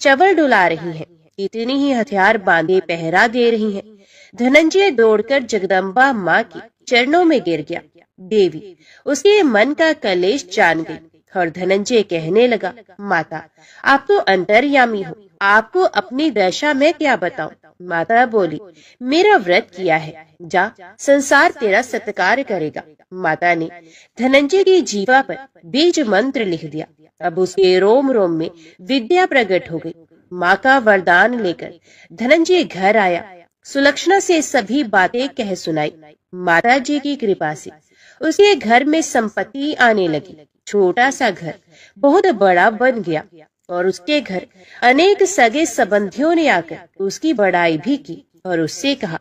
चवल डुला रही हैं, इतनी ही हथियार बांधे पहरा दे रही हैं। धनंजय दौड़कर जगदम्बा माँ के चरणों में गिर गया। देवी उसके मन का कलेश जान गई और धनंजय कहने लगा, माता आप तो अंतर्यामी हो, आपको अपनी दशा में क्या बताऊं? माता बोली, मेरा व्रत किया है, जा, संसार तेरा सत्कार करेगा। माता ने धनंजय की जीवा पर बीज मंत्र लिख दिया। अब उसके रोम रोम में विद्या प्रकट हो गई। माँ का वरदान लेकर धनंजय घर आया। सुलक्षणा से सभी बातें कह सुनाई। माता जी की कृपा से उसके घर में संपत्ति आने लगी। छोटा सा घर बहुत बड़ा बन गया और उसके घर अनेक सगे संबंधियों ने आकर उसकी बड़ाई भी की और उससे कहा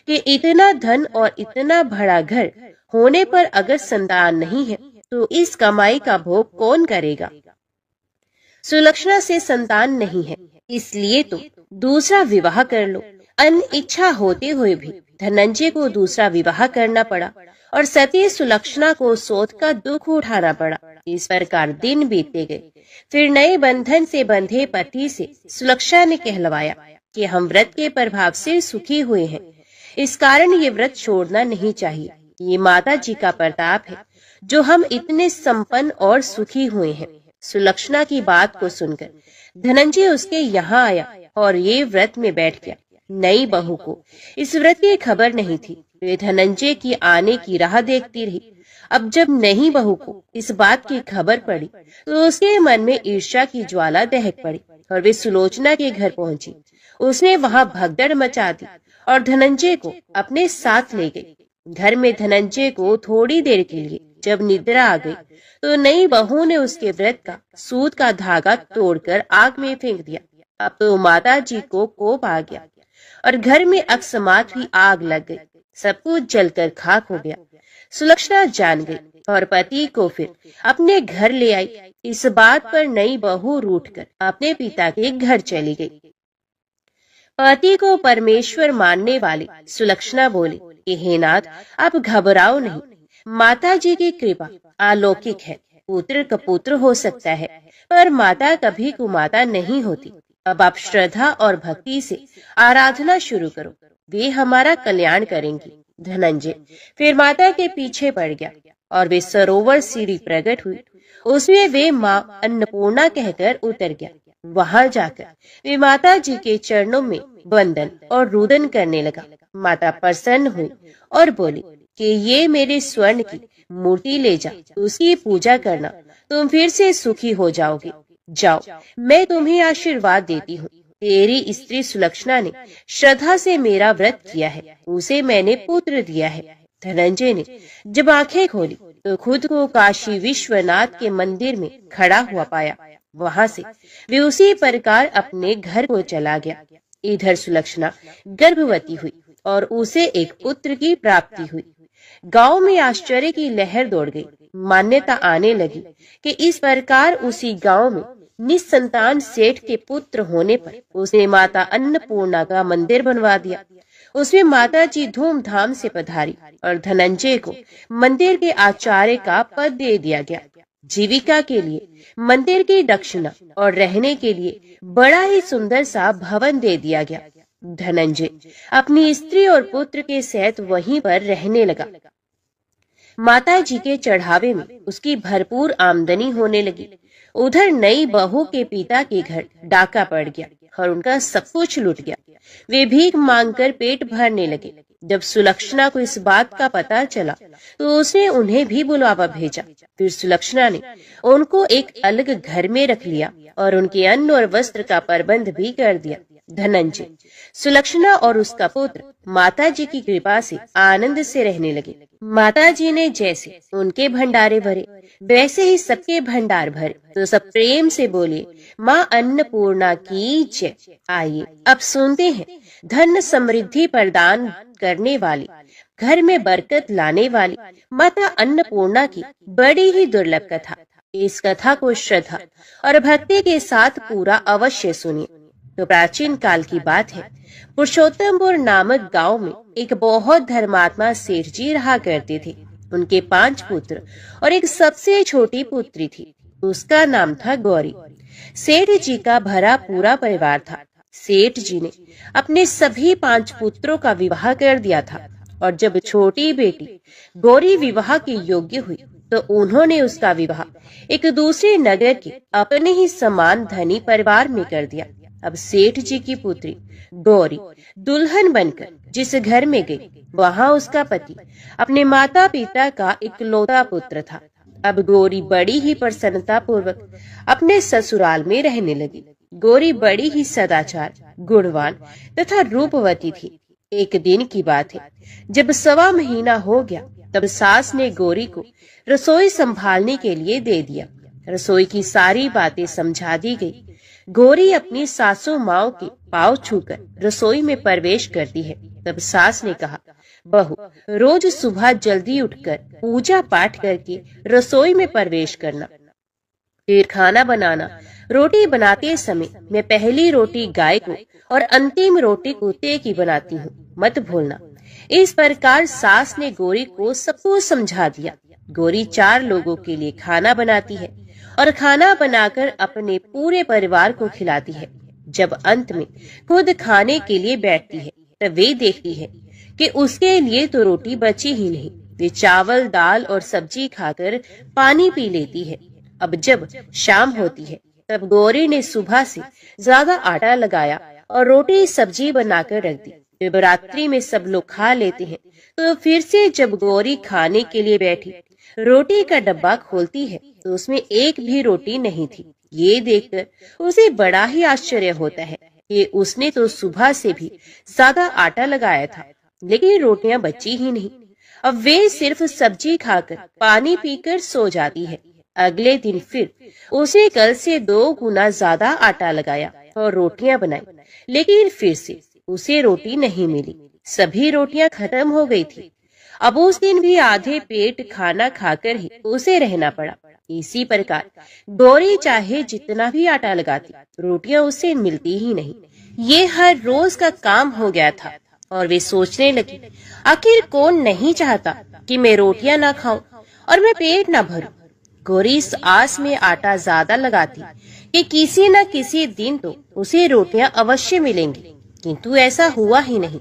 कि इतना धन और इतना बड़ा घर होने पर अगर संतान नहीं है तो इस कमाई का भोग कौन करेगा? सुलक्षणा से संतान नहीं है, इसलिए तो दूसरा विवाह कर लो। अन्य इच्छा होते हुए भी धनंजय को दूसरा विवाह करना पड़ा और सती सुलक्षणा को शोध का दुख उठाना पड़ा। इस प्रकार दिन बीतते गए। फिर नए बंधन से बंधे पति से सुलक्षणा ने कहलवाया कि हम व्रत के प्रभाव से सुखी हुए हैं, इस कारण ये व्रत छोड़ना नहीं चाहिए। ये माता जी का प्रताप है जो हम इतने संपन्न और सुखी हुए हैं। सुलक्षणा की बात को सुनकर धनंजय उसके यहाँ आया और ये व्रत में बैठ गया। नई बहू को इस व्रत की खबर नहीं थी। वे धनंजय की आने की राह देखती रही। अब जब नई बहू को इस बात की खबर पड़ी तो उसके मन में ईर्ष्या की ज्वाला दहक पड़ी और वे सुलोचना के घर पहुंची। उसने वहां भगदड़ मचा दी और धनंजय को अपने साथ ले गई। घर में धनंजय को थोड़ी देर के लिए जब निद्रा आ गई तो नई बहू ने उसके व्रत का सूत का धागा तोड़कर आग में फेंक दिया। अब तो माता जी को कोप आ गया और घर में अकस्मात ही आग लग गई। सब कुछ जलकर खाक हो गया। सुलक्षणा जान गई और पति को फिर अपने घर ले आई। इस बात पर नई बहू रूठकर अपने पिता के घर चली गई। पति को परमेश्वर मानने वाली सुलक्षणा बोली कि हे नाथ, आप घबराओ नहीं, माता जी की कृपा अलौकिक है। पुत्र कपुत्र हो सकता है पर माता कभी कुमाता नहीं होती। अब आप श्रद्धा और भक्ति से आराधना शुरू करो, वे हमारा कल्याण करेंगी। धनंजय फिर माता के पीछे पड़ गया और वे सरोवर सीढ़ी प्रकट हुई। उसमें वे माँ अन्नपूर्णा कहकर उतर गया। वहां जाकर वे माता जी के चरणों में वंदन और रुदन करने लगा। माता प्रसन्न हुई और बोली कि ये मेरे स्वर्ण की मूर्ति ले जा, उसकी पूजा करना, तुम फिर से सुखी हो जाओगे। जाओ, मैं तुम्हें आशीर्वाद देती हूँ। तेरी स्त्री सुलक्षणा ने श्रद्धा से मेरा व्रत किया है, उसे मैंने पुत्र दिया है। धनंजय ने जब आंखें खोली तो खुद को काशी विश्वनाथ के मंदिर में खड़ा हुआ पाया। वहां से वे उसी प्रकार अपने घर को चला गया। इधर सुलक्षणा गर्भवती हुई और उसे एक पुत्र की प्राप्ति हुई। गांव में आश्चर्य की लहर दौड़ गई। मान्यता आने लगी कि इस प्रकार उसी गांव में निसंतान सेठ के पुत्र होने पर उसने माता अन्नपूर्णा का मंदिर बनवा दिया। उसमें माता जी धूमधाम से पधारी और धनंजय को मंदिर के आचार्य का पद दे दिया गया। जीविका के लिए मंदिर की दक्षिणा और रहने के लिए बड़ा ही सुंदर सा भवन दे दिया गया। धनंजय अपनी स्त्री और पुत्र के सहित वहीं पर रहने लगा। माता जी के चढ़ावे में उसकी भरपूर आमदनी होने लगी। उधर नई बहू के पिता के घर डाका पड़ गया और उनका सब कुछ लूट गया। वे भीख मांगकर पेट भरने लगे। जब सुलक्षणा को इस बात का पता चला तो उसने उन्हें भी बुलावा भेजा। फिर सुलक्षणा ने उनको एक अलग घर में रख लिया और उनके अन्न और वस्त्र का प्रबंध भी कर दिया। धनंजय, सुलक्षणा और उसका पुत्र माता जी की कृपा से आनंद से रहने लगे। माता जी ने जैसे उनके भंडारे भरे वैसे ही सबके भंडार भरे तो सब प्रेम से बोले, माँ अन्नपूर्णा की जय। आइए अब सुनते हैं धन समृद्धि प्रदान करने वाली, घर में बरकत लाने वाली माता अन्नपूर्णा की बड़ी ही दुर्लभ कथा। इस कथा को श्रद्धा और भक्ति के साथ पूरा अवश्य सुनिए। तो प्राचीन काल की बात है। पुरुषोत्तमपुर नामक गांव में एक बहुत धर्मात्मा सेठ जी रहा करते थे। उनके 5 पुत्र और एक सबसे छोटी पुत्री थी। उसका नाम था गौरी। सेठ जी का भरा पूरा परिवार था। सेठ जी ने अपने सभी 5 पुत्रों का विवाह कर दिया था और जब छोटी बेटी गौरी विवाह के योग्य हुई तो उन्होंने उसका विवाह एक दूसरे नगर के अपने ही समान धनी परिवार में कर दिया। अब सेठ जी की पुत्री गौरी दुल्हन बनकर जिस घर में गई वहां उसका पति अपने माता पिता का इकलौता पुत्र था। अब गौरी बड़ी ही प्रसन्नता पूर्वक अपने ससुराल में रहने लगी। गौरी बड़ी ही सदाचार, गुणवान तथा रूपवती थी। एक दिन की बात है, जब 1.25 महीना हो गया तब सास ने गौरी को रसोई संभालने के लिए दे दिया। रसोई की सारी बातें समझा दी गई। गौरी अपनी सासू माओ के पांव छूकर रसोई में प्रवेश करती है। तब सास ने कहा, बहू रोज सुबह जल्दी उठकर पूजा पाठ करके रसोई में प्रवेश करना, फिर खाना बनाना। रोटी बनाते समय मैं पहली रोटी गाय को और अंतिम रोटी कुत्ते की बनाती हूँ, मत भूलना। इस प्रकार सास ने गौरी को सब कुछ समझा दिया। गौरी 4 लोगों के लिए खाना बनाती है और खाना बनाकर अपने पूरे परिवार को खिलाती है। जब अंत में खुद खाने के लिए बैठती है तब वे देखती है कि उसके लिए तो रोटी बची ही नहीं। वे चावल, दाल और सब्जी खाकर पानी पी लेती है। अब जब शाम होती है तब गौरी ने सुबह से ज्यादा आटा लगाया और रोटी सब्जी बनाकर रख दी। जब रात्रि में सब लोग खा लेते हैं तो फिर से जब गौरी खाने के लिए बैठी, रोटी का डब्बा खोलती है तो उसमें एक भी रोटी नहीं थी। ये देखकर उसे बड़ा ही आश्चर्य होता है कि उसने तो सुबह से भी ज्यादा आटा लगाया था, लेकिन रोटियां बची ही नहीं। अब वे सिर्फ सब्जी खाकर पानी पीकर सो जाती है। अगले दिन फिर उसे कल से 2 गुना ज्यादा आटा लगाया और रोटियां बनाई, लेकिन फिर से उसे रोटी नहीं मिली। सभी रोटियां खत्म हो गई थी। अब उस दिन भी आधे पेट खाना खाकर ही उसे रहना पड़ा। इसी प्रकार गौरी चाहे जितना भी आटा लगाती, रोटियां उसे मिलती ही नहीं। ये हर रोज का काम हो गया था और वे सोचने लगी, आखिर कौन नहीं चाहता कि मैं रोटियां ना खाऊं और मैं पेट ना भरूं। गौरी इस आस में आटा ज्यादा लगाती कि किसी न किसी दिन तो उसे रोटियां अवश्य मिलेंगी, किंतु ऐसा हुआ ही नहीं।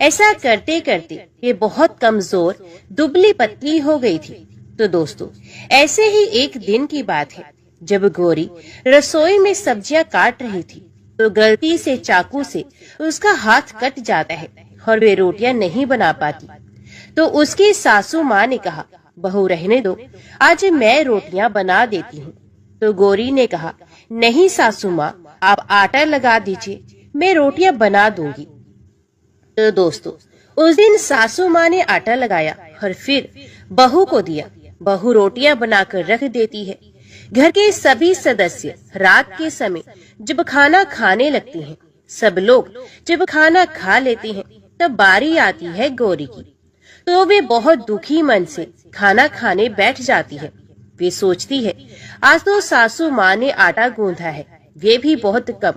ऐसा करते करते ये बहुत कमजोर, दुबली पतली हो गई थी। तो दोस्तों, ऐसे ही एक दिन की बात है जब गौरी रसोई में सब्जियां काट रही थी तो गलती से चाकू से उसका हाथ कट जाता है और वे रोटियां नहीं बना पाती। तो उसकी सासू माँ ने कहा, बहू रहने दो, आज मैं रोटियां बना देती हूँ। तो गौरी ने कहा, नहीं सासू माँ, आप आटा लगा दीजिए, मैं रोटियां बना दूंगी। तो दोस्तों, उस दिन सासू माँ ने आटा लगाया और फिर बहू को दिया। बहू रोटियां बनाकर रख देती है। घर के सभी सदस्य रात के समय जब खाना खाने लगते हैं, सब लोग जब खाना खा लेते हैं, तब बारी आती है गौरी की। तो वे बहुत दुखी मन से खाना खाने बैठ जाती है। वे सोचती है, आज तो सासू माँ ने आटा गूंथा है, वे भी बहुत कम,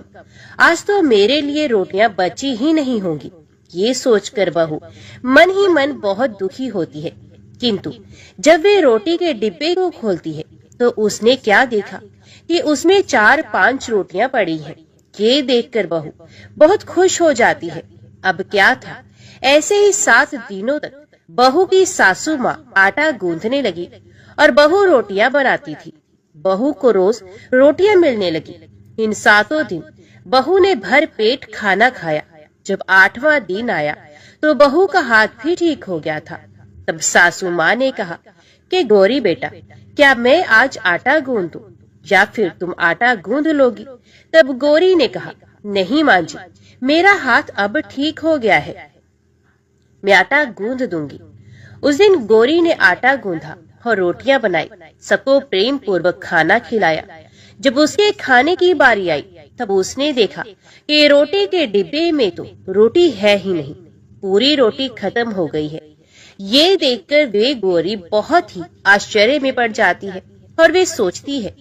आज तो मेरे लिए रोटियां बची ही नहीं होंगी। ये सोचकर बहू मन ही मन बहुत दुखी होती है। किंतु जब वे रोटी के डिब्बे को खोलती है तो उसने क्या देखा कि उसमें 4-5 रोटियां पड़ी हैं। ये देखकर बहू बहुत खुश हो जाती है। अब क्या था, ऐसे ही 7 दिनों तक बहू की सासू माँ आटा गूंथने लगी और बहू रोटियां बनाती थी। बहू को रोज रोटियां मिलने लगी। इन 7 दिन बहू ने भर पेट खाना खाया। जब 8वां दिन आया तो बहू का हाथ भी ठीक हो गया था। तब सासू माँ ने कहा कि गौरी बेटा, क्या मैं आज आटा गूंद दूं या फिर तुम आटा गूंद लोगी? तब गौरी ने कहा, नहीं माँ जी, मेरा हाथ अब ठीक हो गया है, मैं आटा गूंद दूंगी। उस दिन गौरी ने आटा गूंधा और रोटियां बनाई, सबको प्रेम पूर्वक खाना खिलाया। जब उसके खाने की बारी आई तब उसने देखा कि रोटी के डिब्बे में तो रोटी है ही नहीं, पूरी रोटी खत्म हो गई है। ये देखकर वे गौरी बहुत ही आश्चर्य में पड़ जाती है और वे सोचती है,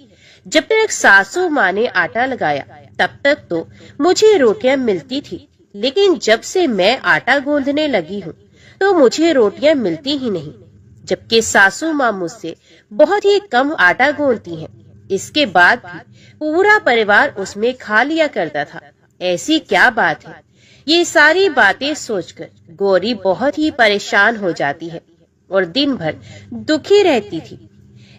जब तक सासू माँ ने आटा लगाया तब तक तो मुझे रोटियां मिलती थी, लेकिन जब से मैं आटा गूंदने लगी हूँ तो मुझे रोटियां मिलती ही नहीं, जबकि सासू माँ मुझसे बहुत ही कम आटा गूंदती हैं। इसके बाद भी पूरा परिवार उसमें खा लिया करता था। ऐसी क्या बात है? ये सारी बातें सोचकर गौरी बहुत ही परेशान हो जाती है और दिन भर दुखी रहती थी।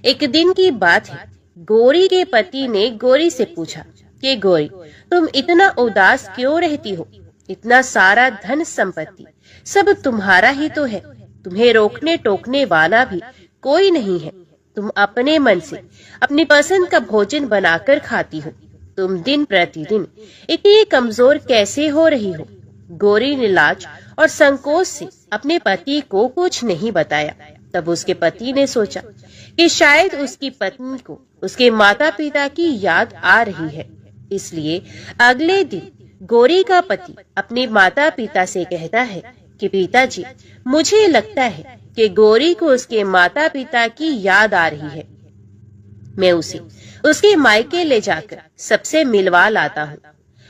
एक दिन की बात है, गौरी के पति ने गौरी से पूछा कि गौरी, तुम इतना उदास क्यों रहती हो? इतना सारा धन संपत्ति सब तुम्हारा ही तो है, तुम्हें रोकने टोकने वाला भी कोई नहीं है। तुम अपने मन से अपनी पसंद का भोजन बनाकर खाती हो, तुम दिन प्रतिदिन इतनी कमजोर कैसे हो रही हो? गौरी ने लाज और संकोच से अपने पति को कुछ नहीं बताया। तब उसके पति ने सोचा कि शायद उसकी पत्नी को उसके माता पिता की याद आ रही है, इसलिए अगले दिन गौरी का पति अपने माता पिता से कहता है कि पिताजी, मुझे लगता है कि गौरी को उसके माता पिता की याद आ रही है, मैं उसे उसके मायके ले जाकर सबसे मिलवा लाता हूँ।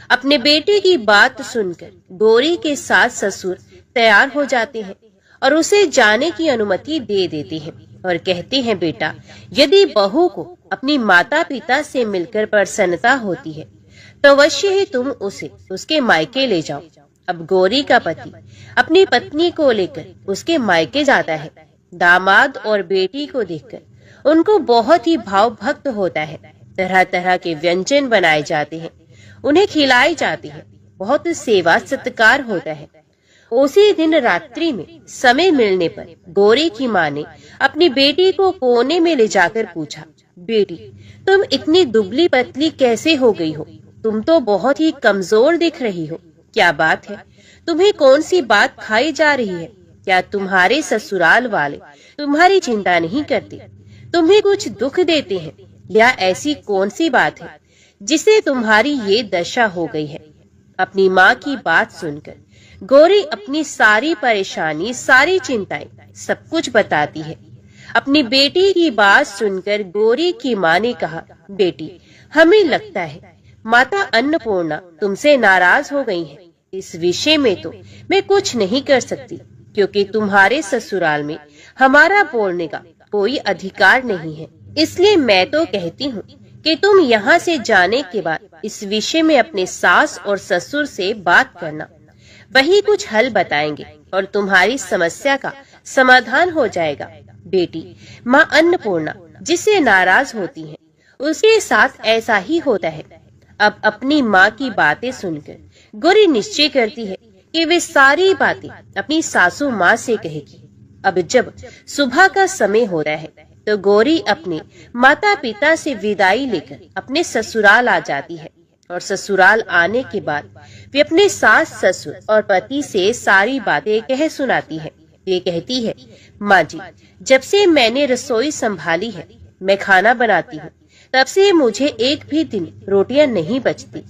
अपने बेटे की बात सुनकर गौरी के सास ससुर तैयार हो जाते हैं और उसे जाने की अनुमति दे देते हैं और कहते हैं, बेटा, यदि बहू को अपनी माता पिता से मिलकर प्रसन्नता होती है तो अवश्य ही तुम उसे उसके मायके ले जाओ। अब गौरी का पति अपनी पत्नी को लेकर उसके मायके जाता है। दामाद और बेटी को देखकर उनको बहुत ही भाव भक्त होता है। तरह तरह के व्यंजन बनाए जाते हैं, उन्हें खिलाए जाते हैं, बहुत सेवा सत्कार होता है। उसी दिन रात्रि में समय मिलने पर गौरी की माँ ने अपनी बेटी को कोने में ले जाकर पूछा, बेटी, तुम इतनी दुबली पतली कैसे हो गई हो? तुम तो बहुत ही कमजोर दिख रही हो। क्या बात है? तुम्हें कौन सी बात खाई जा रही है? क्या तुम्हारे ससुराल वाले तुम्हारी चिंता नहीं करते? तुम्हें कुछ दुख देते हैं? या ऐसी कौन सी बात है जिसे तुम्हारी ये दशा हो गई है? अपनी माँ की बात सुनकर गौरी अपनी सारी परेशानी, सारी चिंताएं, सब कुछ बताती है। अपनी बेटी की बात सुनकर गौरी की माँ ने कहा, बेटी, हमें लगता है माता अन्नपूर्णा तुमसे नाराज हो गई है। इस विषय में तो मैं कुछ नहीं कर सकती, क्योंकि तुम्हारे ससुराल में हमारा बोलने का कोई अधिकार नहीं है। इसलिए मैं तो कहती हूँ कि तुम यहाँ से जाने के बाद इस विषय में अपने सास और ससुर से बात करना। वही कुछ हल बताएंगे और तुम्हारी समस्या का समाधान हो जाएगा। बेटी, माँ अन्नपूर्णा जिससे नाराज होती है उसके साथ ऐसा ही होता है। अब अपनी माँ की बातें सुनकर गौरी निश्चय करती है कि वे सारी बातें अपनी सासू माँ से कहेगी। अब जब सुबह का समय होता है तो गौरी अपने माता पिता से विदाई लेकर अपने ससुराल आ जाती है और ससुराल आने के बाद वे अपने सास ससुर और पति से सारी बातें कह सुनाती है। ये कहती है, माँ जी, जब से मैंने रसोई संभाली है, मैं खाना बनाती हूँ, तब से मुझे एक भी दिन रोटियां नहीं बचती।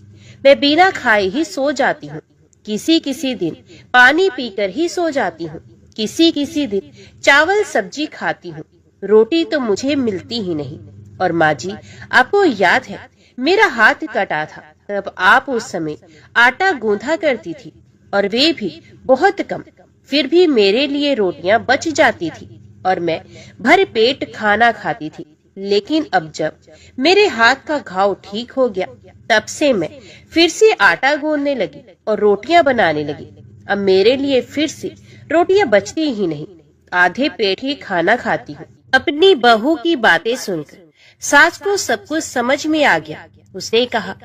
मैं बिना खाए ही सो जाती हूँ। किसी किसी दिन पानी पीकर ही सो जाती हूँ। किसी किसी दिन चावल सब्जी खाती हूँ, रोटी तो मुझे मिलती ही नहीं। और माँ जी, आपको याद है मेरा हाथ कटा था, तब आप उस समय आटा गूंथा करती थी और वे भी बहुत कम, फिर भी मेरे लिए रोटियां बच जाती थी और मैं भर पेट खाना खाती थी। लेकिन अब जब मेरे हाथ का घाव ठीक हो गया, तब से मैं फिर से आटा गूंथने लगी और रोटियां बनाने लगी। अब मेरे लिए फिर से रोटियां बचती ही नहीं, आधे पेट ही खाना खाती हूँ। अपनी बहू की बातें सुनकर सास को सब कुछ समझ में आ गया। उसने कहा,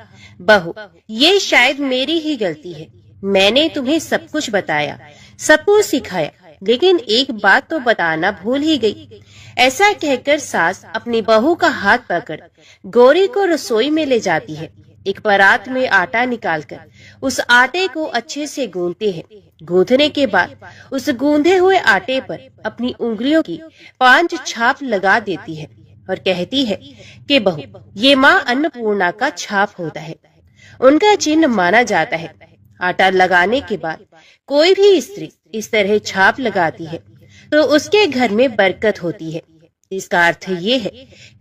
बहू, ये शायद मेरी ही गलती है। मैंने तुम्हें सब कुछ बताया, सब कुछ सिखाया, लेकिन एक बात तो बताना भूल ही गई। ऐसा कहकर सास अपनी बहू का हाथ पकड़ गौरी को रसोई में ले जाती है। एक परात में आटा निकालकर उस आटे को अच्छे से गूंथते हैं। गूंथने के बाद उस गूंधे हुए आटे पर अपनी उंगलियों की 5 छाप लगा देती है और कहती है कि बहू, ये माँ अन्नपूर्णा का छाप होता है, उनका चिन्ह माना जाता है। आटा लगाने के बाद कोई भी स्त्री इस तरह छाप लगाती है तो उसके घर में बरकत होती है। इसका अर्थ ये है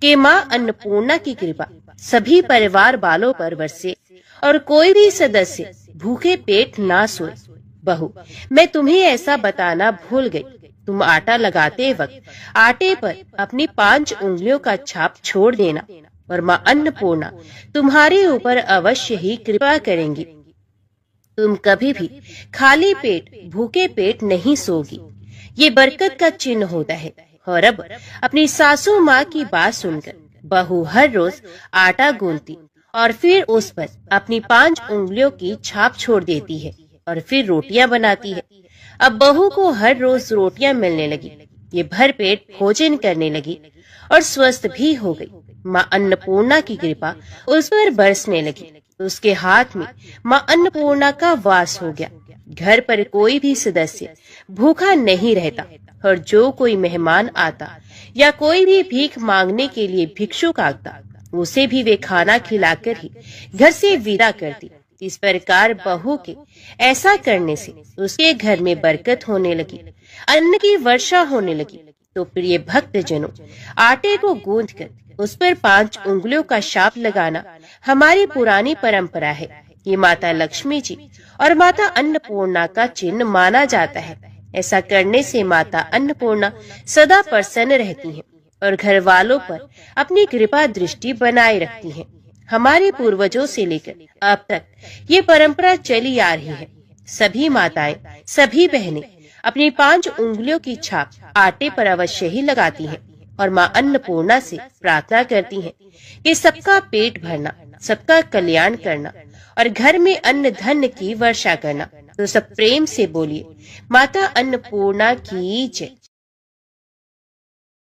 कि माँ अन्नपूर्णा की कृपा सभी परिवार वालों पर बरसे और कोई भी सदस्य भूखे पेट ना सोए। बहू, मैं तुम्हें ऐसा बताना भूल गई। तुम आटा लगाते वक्त आटे पर अपनी 5 उंगलियों का छाप छोड़ देना और माँ अन्नपूर्णा तुम्हारे ऊपर अवश्य ही कृपा करेंगी। तुम कभी भी खाली पेट, भूखे पेट नहीं सोगी। ये बरकत का चिन्ह होता है। और अब अपनी सासू माँ की बात सुनकर बहू हर रोज आटा गूंथती और फिर उस पर अपनी 5 उंगलियों की छाप छोड़ देती है और फिर रोटियां बनाती है। अब बहू को हर रोज रोटियां मिलने लगी। ये भर पेट भोजन करने लगी और स्वस्थ भी हो गई। माँ अन्नपूर्णा की कृपा उस पर बरसने लगी। उसके हाथ में माँ अन्नपूर्णा का वास हो गया। घर पर कोई भी सदस्य भूखा नहीं रहता और जो कोई मेहमान आता या कोई भी भीख मांगने के लिए भिक्षुक आता, उसे भी वे खाना खिलाकर ही घर से विदा करती। इस प्रकार बहू के ऐसा करने से उसके घर में बरकत होने लगी, अन्न की वर्षा होने लगी। तो प्रिय भक्तजनों, आटे को गूंथकर उस पर 5 उंगलियों का छाप लगाना हमारी पुरानी परंपरा है। ये माता लक्ष्मी जी और माता अन्नपूर्णा का चिन्ह माना जाता है। ऐसा करने से माता अन्नपूर्णा सदा प्रसन्न रहती हैं और घर वालों पर अपनी कृपा दृष्टि बनाए रखती हैं। हमारे पूर्वजों से लेकर अब तक ये परंपरा चली आ रही है। सभी माताएं, सभी बहनें अपनी 5 उंगलियों की छाप आटे पर अवश्य ही लगाती हैं और माँ अन्नपूर्णा से प्रार्थना करती हैं कि सबका पेट भरना, सबका कल्याण करना और घर में अन्न धन की वर्षा करना। तो सब प्रेम से बोलिए, माता अन्नपूर्णा की जय।